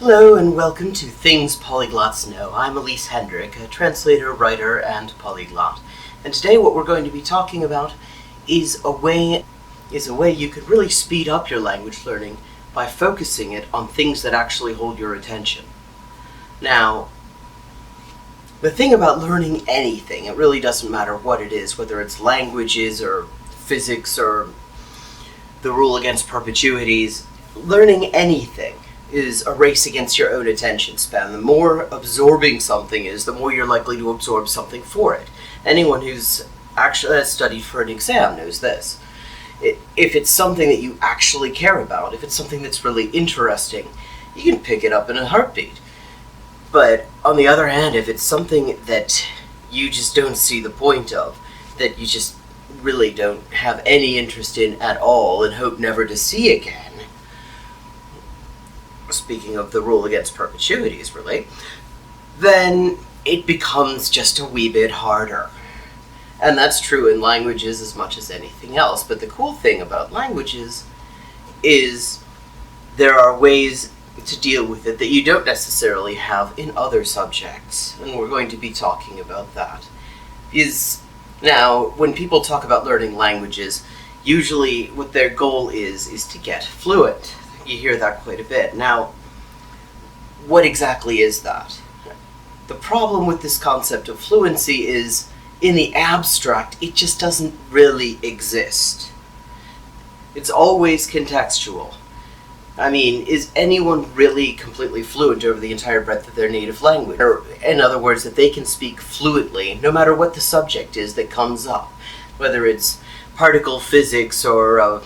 Hello and welcome to Things Polyglots Know. I'm Elise Hendrick, a translator, writer, and polyglot. And today what we're going to be talking about is a way you could really speed up your language learning by focusing it on things that actually hold your attention. Now, the thing about learning anything, it really doesn't matter what it is, whether it's languages or physics or the rule against perpetuities, learning anything is a race against your own attention span. The more absorbing something is, the more you're likely to absorb something for it. Anyone who's actually studied for an exam knows this. If it's something that you actually care about, if it's something that's really interesting, you can pick it up in a heartbeat. But on the other hand, if it's something that you just don't see the point of, that you just really don't have any interest in at all and hope never to see again, speaking of the rule against perpetuities, really, then it becomes just a wee bit harder. And that's true in languages as much as anything else. But the cool thing about languages is there are ways to deal with it that you don't necessarily have in other subjects. And we're going to be talking about that. Now, when people talk about learning languages, usually what their goal is to get fluent. You hear that quite a bit. Now, what exactly is that? The problem with this concept of fluency is, in the abstract, it just doesn't really exist. It's always contextual. I mean, is anyone really completely fluent over the entire breadth of their native language? Or, in other words, that they can speak fluently no matter what the subject is that comes up, whether it's particle physics or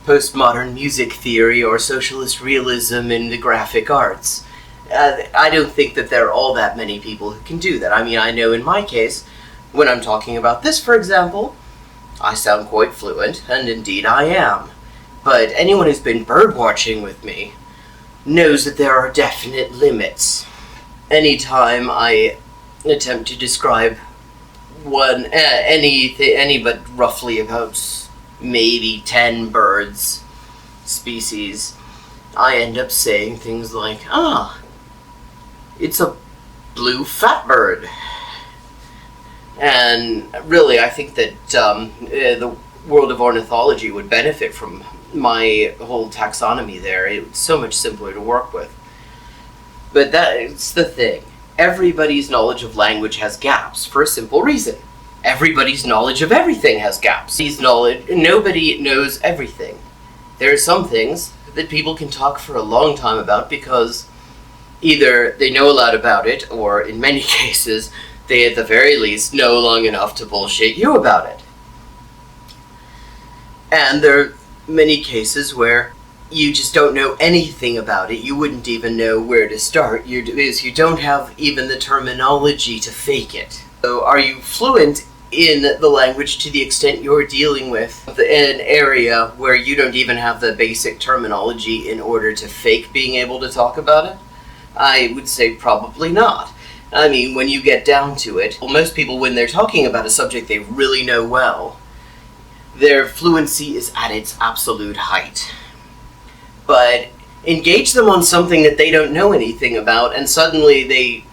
postmodern music theory or socialist realism in the graphic arts. I don't think that there are all that many people who can do that. I mean, I know in my case, when I'm talking about this, for example, I sound quite fluent, and indeed I am. But anyone who's been bird watching with me knows that there are definite limits. Anytime I attempt to describe any but roughly about maybe 10 birds species, I end up saying things like, it's a blue fat bird. And really, I think that the world of ornithology would benefit from my whole taxonomy there. It's so much simpler to work with. But that's the thing. Everybody's knowledge of language has gaps for a simple reason. Everybody's knowledge of everything has gaps. Nobody knows everything. There are some things that people can talk for a long time about because either they know a lot about it, or in many cases, they at the very least know long enough to bullshit you about it. And there are many cases where you just don't know anything about it. You wouldn't even know where to start. You don't have even the terminology to fake it. So are you fluent in the language to the extent you're dealing with an area where you don't even have the basic terminology in order to fake being able to talk about it? I would say probably not. I mean, when you get down to it, most people, when they're talking about a subject they really know well, their fluency is at its absolute height. But engage them on something that they don't know anything about, and suddenly they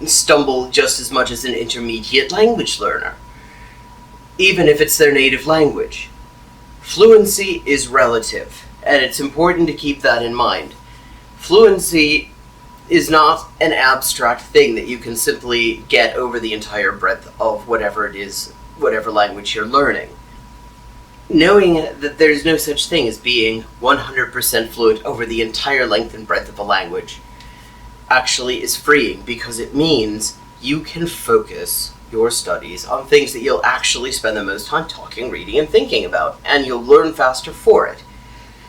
stumble just as much as an intermediate language learner, even if it's their native language. Fluency is relative, and it's important to keep that in mind. Fluency is not an abstract thing that you can simply get over the entire breadth of whatever it is, whatever language you're learning. Knowing that there's no such thing as being 100% fluent over the entire length and breadth of a language actually is freeing, because it means you can focus your studies on things that you'll actually spend the most time talking, reading, and thinking about, and you'll learn faster for it.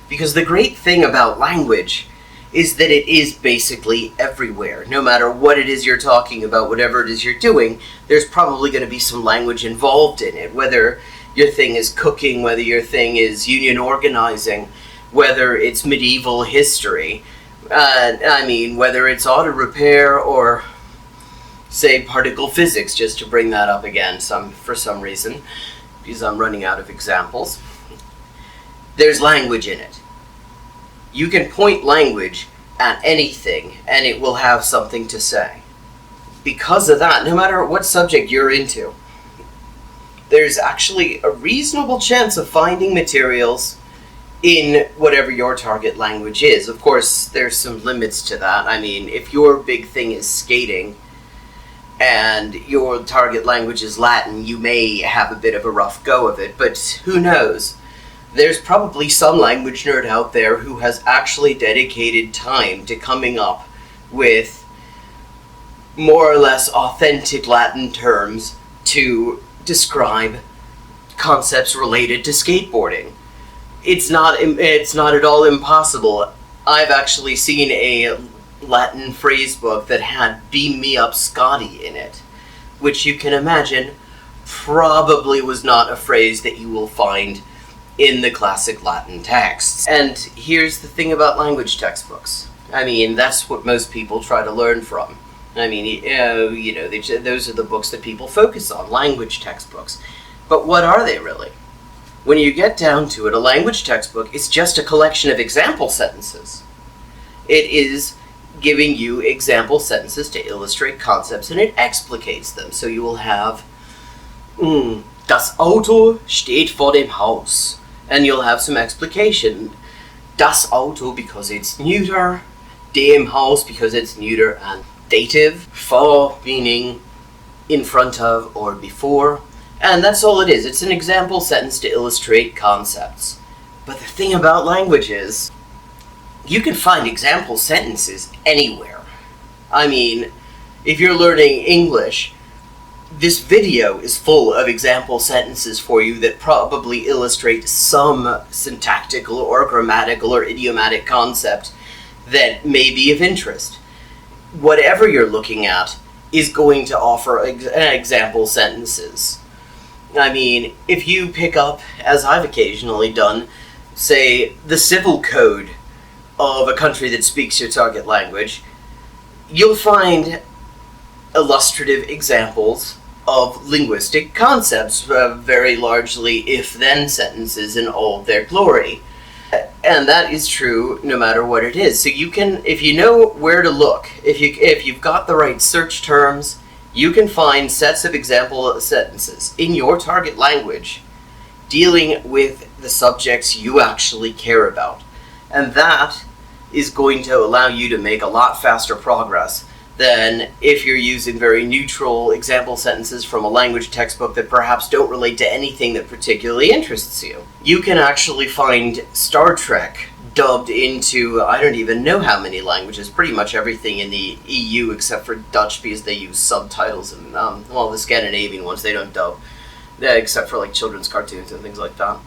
Because the great thing about language is that it is basically everywhere. No matter what it is you're talking about, whatever it is you're doing, there's probably going to be some language involved in it, whether your thing is cooking, whether your thing is union organizing, whether it's medieval history, whether it's auto repair or, say, particle physics, just to bring that up again for some reason, because I'm running out of examples. There's language in it. You can point language at anything and it will have something to say. Because of that, no matter what subject you're into, there's actually a reasonable chance of finding materials in whatever your target language is. Of course, there's some limits to that. I mean, if your big thing is skating and your target language is Latin, you may have a bit of a rough go of it, but who knows? There's probably some language nerd out there who has actually dedicated time to coming up with more or less authentic Latin terms to describe concepts related to skateboarding. It's not at all impossible. I've actually seen a Latin phrase book that had "Beam me up, Scotty" in it, which you can imagine probably was not a phrase that you will find in the classic Latin texts. And here's the thing about language textbooks. I mean, that's what most people try to learn from. I mean, those are the books that people focus on, language textbooks. But what are they really? When you get down to it, a language textbook is just a collection of example sentences. It is giving you example sentences to illustrate concepts, and it explicates them. So you will have, Das Auto steht vor dem Haus. And you'll have some explication. Das Auto because it's neuter, dem Haus because it's neuter and dative, vor meaning in front of or before, and that's all it is. It's an example sentence to illustrate concepts. But the thing about language is, you can find example sentences anywhere. I mean, if you're learning English, this video is full of example sentences for you that probably illustrate some syntactical or grammatical or idiomatic concept that may be of interest. Whatever you're looking at is going to offer example sentences. I mean, if you pick up, as I've occasionally done, say, the civil code of a country that speaks your target language, you'll find illustrative examples of linguistic concepts, very largely if-then sentences in all their glory. And that is true no matter what it is. So you can, if you know where to look, if you've got the right search terms, you can find sets of example sentences in your target language dealing with the subjects you actually care about. And that is going to allow you to make a lot faster progress than if you're using very neutral example sentences from a language textbook that perhaps don't relate to anything that particularly interests you. You can actually find Star Trek dubbed into, I don't even know how many languages, pretty much everything in the EU except for Dutch because they use subtitles, and the Scandinavian ones they don't dub, except for like children's cartoons and things like that.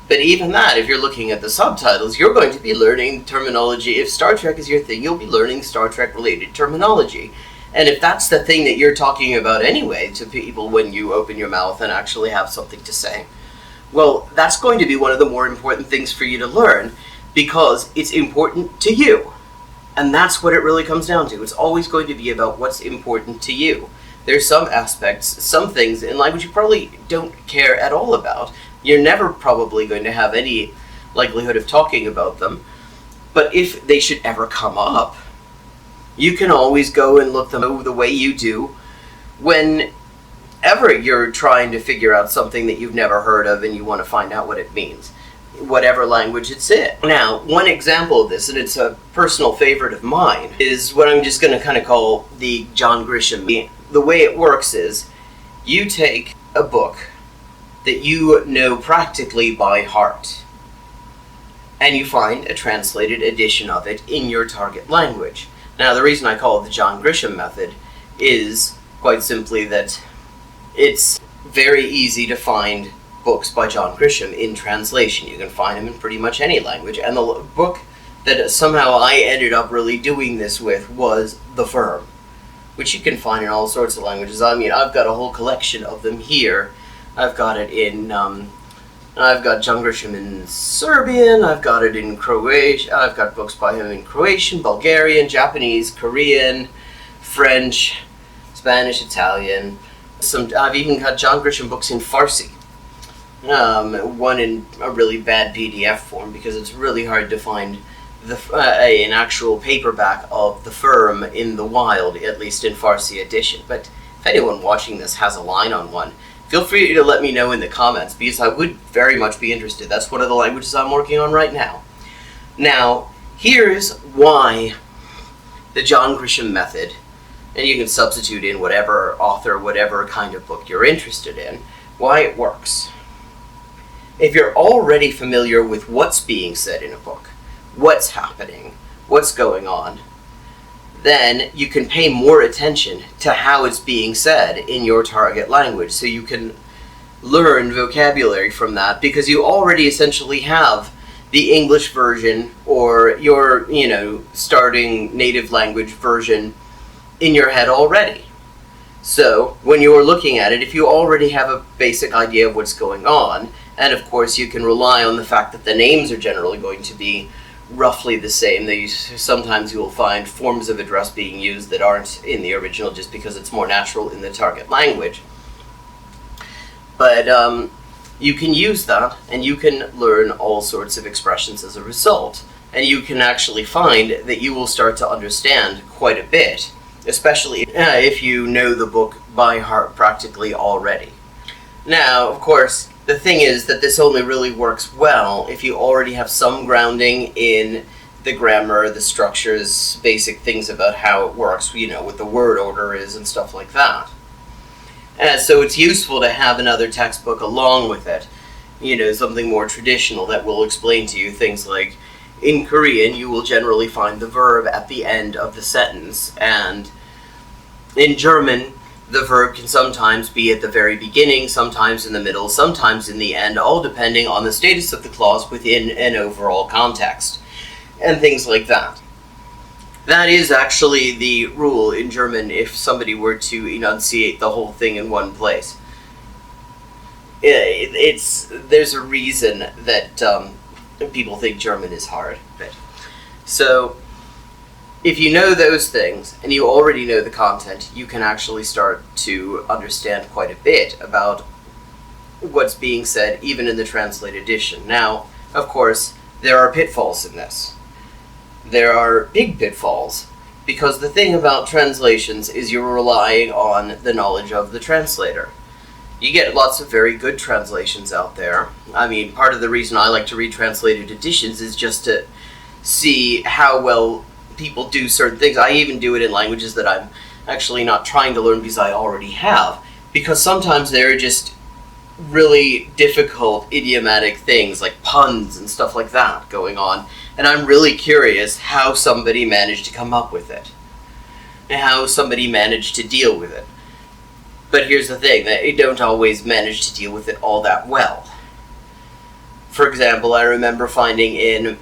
But even that, if you're looking at the subtitles, you're going to be learning terminology. If Star Trek is your thing, you'll be learning Star Trek-related terminology. And if that's the thing that you're talking about anyway to people when you open your mouth and actually have something to say, well, that's going to be one of the more important things for you to learn because it's important to you. And that's what it really comes down to. It's always going to be about what's important to you. There's some aspects, some things in language you probably don't care at all about. You're never probably going to have any likelihood of talking about them. But if they should ever come up, you can always go and look them up the way you do whenever you're trying to figure out something that you've never heard of and you want to find out what it means, whatever language it's in. Now, one example of this, and it's a personal favorite of mine, is what I'm just going to kind of call the John Grisham. The way it works is you take a book that you know practically by heart, and you find a translated edition of it in your target language. Now, the reason I call it the John Grisham method is quite simply that it's very easy to find books by John Grisham in translation. You can find them in pretty much any language, and the book that somehow I ended up really doing this with was The Firm, which you can find in all sorts of languages. I mean, I've got a whole collection of them here. I've got it in, I've got John Grisham in Serbian, I've got it in Croatian, I've got books by him in Croatian, Bulgarian, Japanese, Korean, French, Spanish, Italian. I've even got John Grisham books in Farsi. one in a really bad PDF form, because it's really hard to find an actual paperback of The Firm in the wild, at least in Farsi edition. But if anyone watching this has a line on one, feel free to let me know in the comments, because I would very much be interested. That's one of the languages I'm working on right now. Now, here's why the John Grisham method, and you can substitute in whatever author, whatever kind of book you're interested in, why it works. If you're already familiar with what's being said in a book, what's happening, what's going on, then you can pay more attention to how it's being said in your target language, so you can learn vocabulary from that, because you already essentially have the English version or your, starting native language version in your head already. So when you're looking at it, if you already have a basic idea of what's going on, and of course you can rely on the fact that the names are generally going to be roughly the same. Sometimes you will find forms of address being used that aren't in the original, just because it's more natural in the target language. But you can use that, and you can learn all sorts of expressions as a result. And you can actually find that you will start to understand quite a bit, especially if you know the book by heart practically already. Now, of course, the thing is that this only really works well if you already have some grounding in the grammar, the structures, basic things about how it works, what the word order is and stuff like that. So it's useful to have another textbook along with it, something more traditional that will explain to you things like, in Korean, you will generally find the verb at the end of the sentence, and in German, the verb can sometimes be at the very beginning, sometimes in the middle, sometimes in the end, all depending on the status of the clause within an overall context, and things like that. That is actually the rule in German if somebody were to enunciate the whole thing in one place. There's a reason that people think German is hard. So, if you know those things, and you already know the content, you can actually start to understand quite a bit about what's being said, even in the translated edition. Now, of course, there are pitfalls in this. There are big pitfalls, because the thing about translations is you're relying on the knowledge of the translator. You get lots of very good translations out there. I mean, part of the reason I like to read translated editions is just to see how well people do certain things. I even do it in languages that I'm actually not trying to learn because I already have, because sometimes there are just really difficult idiomatic things like puns and stuff like that going on, and I'm really curious how somebody managed to come up with it, and how somebody managed to deal with it. But here's the thing, that they don't always manage to deal with it all that well. For example, I remember finding in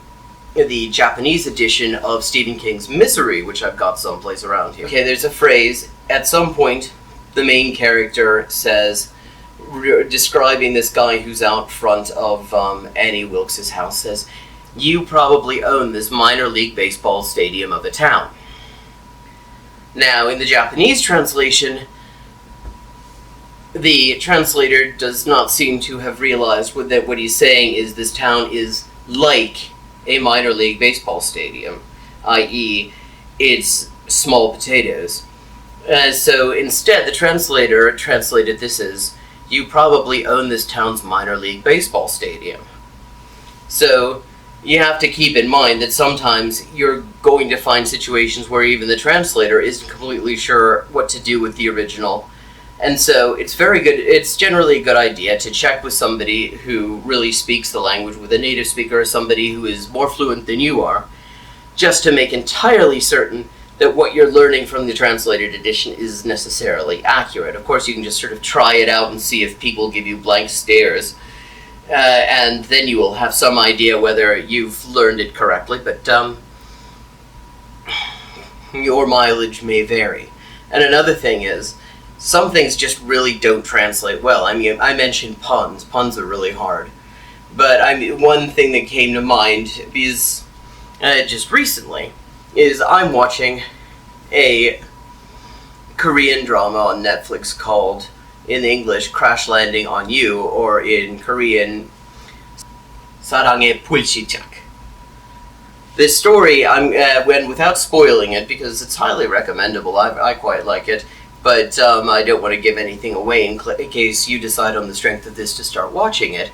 the Japanese edition of Stephen King's Misery, which I've got someplace around here. Okay, there's a phrase, at some point the main character says, describing this guy who's out front of Annie Wilkes' house, says, "You probably own this minor league baseball stadium of a town." Now, in the Japanese translation, the translator does not seem to have realized that what he's saying is this town is like a minor league baseball stadium, i.e., it's small potatoes. So instead, the translator translated this as, "You probably own this town's minor league baseball stadium." So you have to keep in mind that sometimes you're going to find situations where even the translator isn't completely sure what to do with the original. And so it's generally a good idea to check with somebody who really speaks the language, with a native speaker or somebody who is more fluent than you are, just to make entirely certain that what you're learning from the translated edition is necessarily accurate. Of course, you can just sort of try it out and see if people give you blank stares, and then you will have some idea whether you've learned it correctly, but your mileage may vary. And another thing is, some things just really don't translate well. I mean, I mentioned puns. Puns are really hard. But one thing that came to mind is, just recently, is I'm watching a Korean drama on Netflix called in English, crash landing on you, or in Korean, 사랑에 불시착. This story, when without spoiling it, because it's highly recommendable, I quite like it, but I don't want to give anything away in case you decide on the strength of this to start watching it,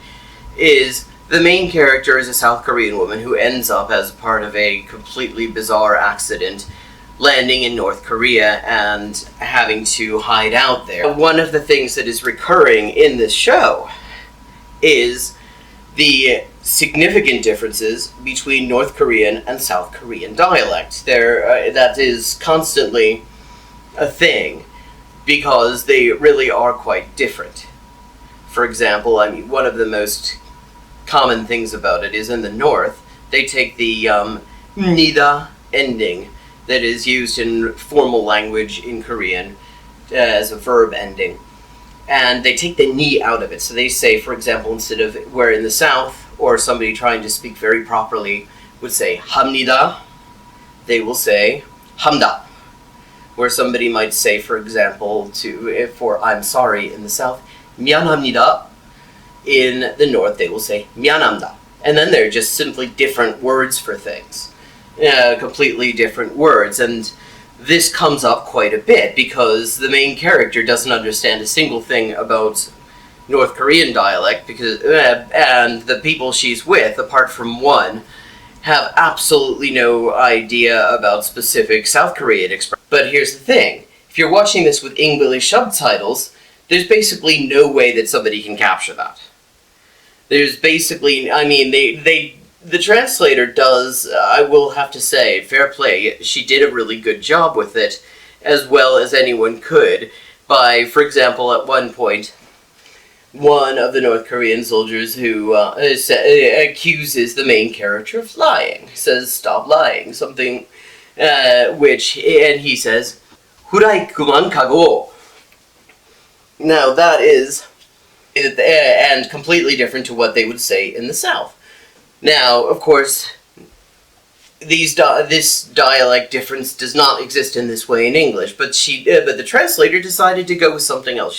is the main character is a South Korean woman who ends up as part of a completely bizarre accident landing in North Korea and having to hide out there. One of the things that is recurring in this show is the significant differences between North Korean and South Korean dialect. That is constantly a thing, because they really are quite different. For example, one of the most common things about it is in the North, they take the nida ending that is used in formal language in Korean as a verb ending, and they take the ni out of it. So they say, for example, instead of where in the South, or somebody trying to speak very properly would say 합니다, they will say hamda. Where somebody might say, for example, for I'm sorry in the South, 미안합니다. In the North, they will say 미안합니다. And then they're just simply different words for things. Completely different words. And this comes up quite a bit because the main character doesn't understand a single thing about North Korean dialect, because and the people she's with, apart from one, have absolutely no idea about specific South Korean expressions. But here's the thing. If you're watching this with English subtitles, there's basically no way that somebody can capture that. There's basically, the translator does, I will have to say, fair play, she did a really good job with it, as well as anyone could, by, for example, at one point, one of the North Korean soldiers who accuses the main character of lying, says, "Stop lying," something, and he says, "후라이 그만 가고." Now that is, and completely different to what they would say in the South. Now, of course, this dialect difference does not exist in this way in English, but the translator decided to go with something else.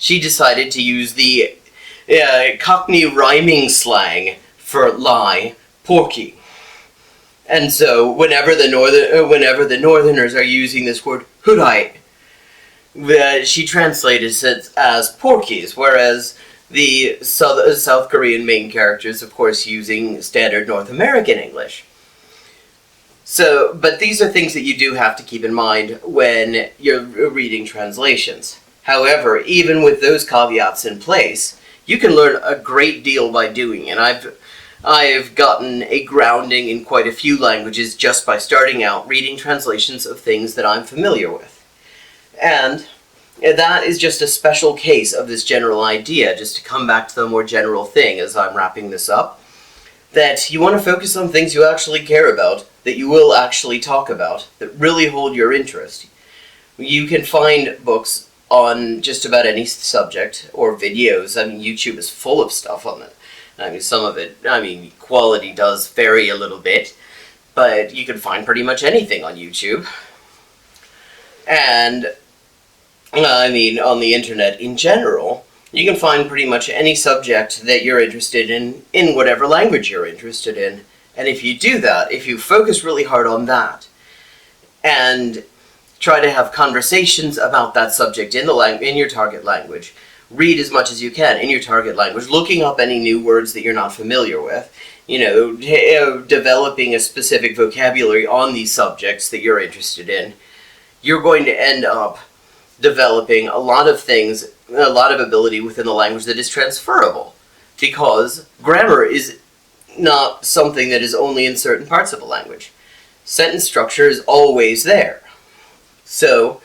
She decided to use the Cockney rhyming slang for lie, porky. And so whenever the Northerners are using this word hurai, she translated it as porkies, whereas the South Korean main characters, of course, using standard North American English. So, but these are things that you do have to keep in mind when you're reading translations. However, even with those caveats in place, you can learn a great deal by doing it. I've gotten a grounding in quite a few languages just by starting out reading translations of things that I'm familiar with. And that is just a special case of this general idea, just to come back to the more general thing as I'm wrapping this up, that you want to focus on things you actually care about, that you will actually talk about, that really hold your interest. You can find books on just about any subject, or videos. YouTube is full of stuff on it. Some of it, quality does vary a little bit, but you can find pretty much anything on YouTube. And, on the internet in general, you can find pretty much any subject that you're interested in whatever language you're interested in. And if you do that, if you focus really hard on that, and try to have conversations about that subject in your target language, read as much as you can in your target language, looking up any new words that you're not familiar with, developing a specific vocabulary on these subjects that you're interested in, you're going to end up developing a lot of things, a lot of ability within the language that is transferable, because grammar is not something that is only in certain parts of a language. Sentence structure is always there. So,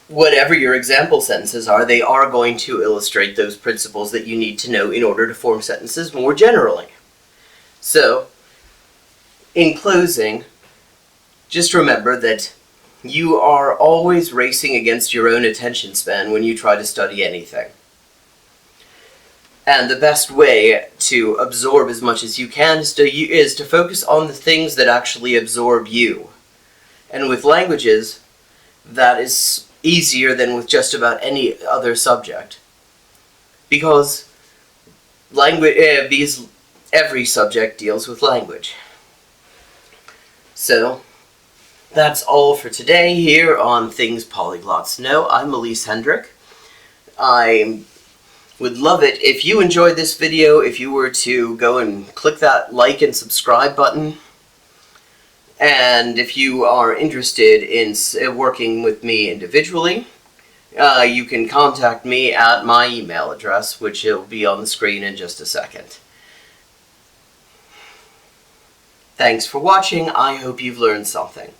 whatever your example sentences are, they are going to illustrate those principles that you need to know in order to form sentences more generally. So, in closing, just remember that you are always racing against your own attention span when you try to study anything. And the best way to absorb as much as you can is to focus on the things that actually absorb you. And with languages, that is easier than with just about any other subject. Because every subject deals with language. So, that's all for today here on Things Polyglots Know. I'm Elise Hendrick. I would love it if you enjoyed this video, if you were to go and click that like and subscribe button. And if you are interested in working with me individually, you can contact me at my email address, which will be on the screen in just a second. Thanks for watching. I hope you've learned something.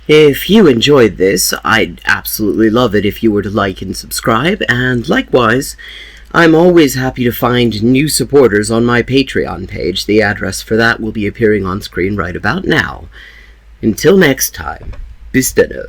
If you enjoyed this, I'd absolutely love it if you were to like and subscribe, and likewise, I'm always happy to find new supporters on my Patreon page. The address for that will be appearing on screen right about now. Until next time, bis dann.